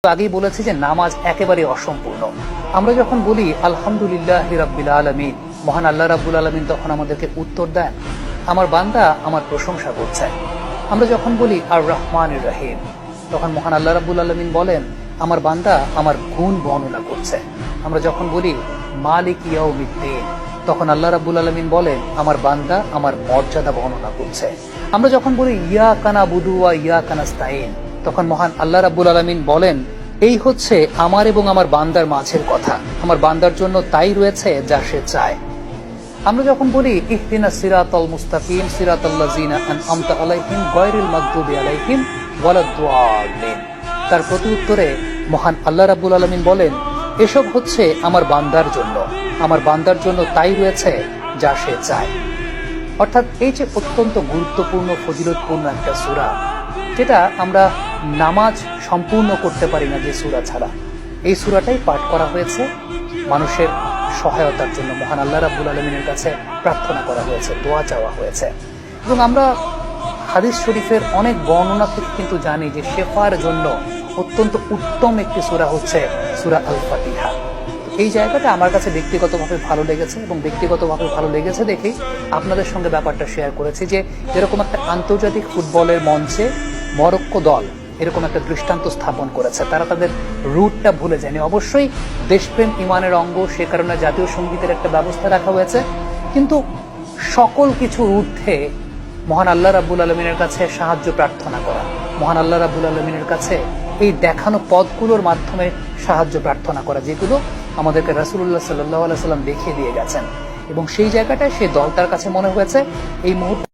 আগেই বলেছি যে নামাজ একেবারে অসম্পূর্ণ। আমরা যখন বলি আলহামদুলিল্লাহি রাব্বিল আলামিন, মহান আল্লাহ রাব্বুল আলামিন তখন আমাদেরকে উত্তর দেন, আমার বান্দা আমার প্রশংসা করছে। আমরা যখন বলি আর রহমানির রহিম, তখন মহান আল্লাহ রাব্বুল আলামিন বলেন, আমার বান্দা আমার গুণ বর্ণনা করছে। আমরা যখন বলি মালিক ইয়াউমিদ্দিন, তখন আল্লাহ রাব্বুল আলামিন বলেন, আমার বান্দা আমার মর্যাদা বর্ণনা করছে। আমরা যখন বলি ইয়াকা নাবুদু ওয়া ইয়াকা নাস্তাইন, তখন মহান আল্লাহ রাব্বুল আলামিন বলেন, এই হচ্ছে আমার এবং আমার বান্দার মাঝের কথা, আমার বান্দার জন্য তাই রয়েছে যা সে চায়। আমরা যখন বলি ইহদিনাস সিরাতাল মুস্তাকিম সিরাতাল্লাযিনা আনআমতা আলাইহিম গায়রিল মাগদুবি আলাইহিম ওয়ালাদ-দাল্লিন, তার প্রতি উত্তরে মহান আল্লাহ রাব্বুল আলামিন বলেন, এসব হচ্ছে আমার বান্দার জন্য, আমার বান্দার জন্য তাই রয়েছে যা সে চায়। অর্থাৎ এই যে অত্যন্ত গুরুত্বপূর্ণ ফজিলতপূর্ণ একটা সূরা, যেটা আমরা নামাজ সম্পূর্ণ করতে পারি না যে সূরা ছাড়া, এই সূরাটাই পাঠ করা হয়েছে মানুষের সহায়তার জন্য। মহান আল্লাহ রাব্বুল আলামিনের কাছে প্রার্থনা করা হয়েছে, দোয়া চাওয়া হয়েছে। এবং আমরা হাদিস শরীফের অনেক বর্ণনা থেকে কিন্তু জানি যে শেফার জন্য অত্যন্ত উত্তম একটি সূরা হচ্ছে সূরা আল ফাতিহা। এই জায়গাটা আমার কাছে ব্যক্তিগতভাবে ভালো লেগেছে, এবং ব্যক্তিগতভাবে ভালো লেগেছে দেখেই আপনাদের সঙ্গে ব্যাপারটা শেয়ার করেছি যে এরকম একটা আন্তর্জাতিক ফুটবলের মঞ্চে মরক্কো দল এরকম একটা দৃষ্টান্ত স্থাপন করেছে। তারা তাদের রুটটা ভুলে যায়নি। অবশ্যই দেশপ্রেম ইমানের অঙ্গ, সে কারণে জাতীয় সঙ্গীতের একটা ব্যবস্থা রাখা হয়েছে, কিন্তু সকল কিছুর ঊর্ধ্বে মহান আল্লাহ রাব্বুল আলামিনের কাছে সাহায্য প্রার্থনা করা, মহান আল্লাহ রাব্বুল আলামিনের কাছে এই দেখানো পথগুলোর মাধ্যমে সাহায্য প্রার্থনা করা, যেগুলো আমাদেরকে রাসূলুল্লাহ সাল্লাল্লাহু আলাইহি ওয়াসাল্লাম দেখিয়ে দিয়ে গেছেন। এবং সেই জায়গাটায় সেই দলটার কাছে মনে হয়েছে এই মুহূর্তে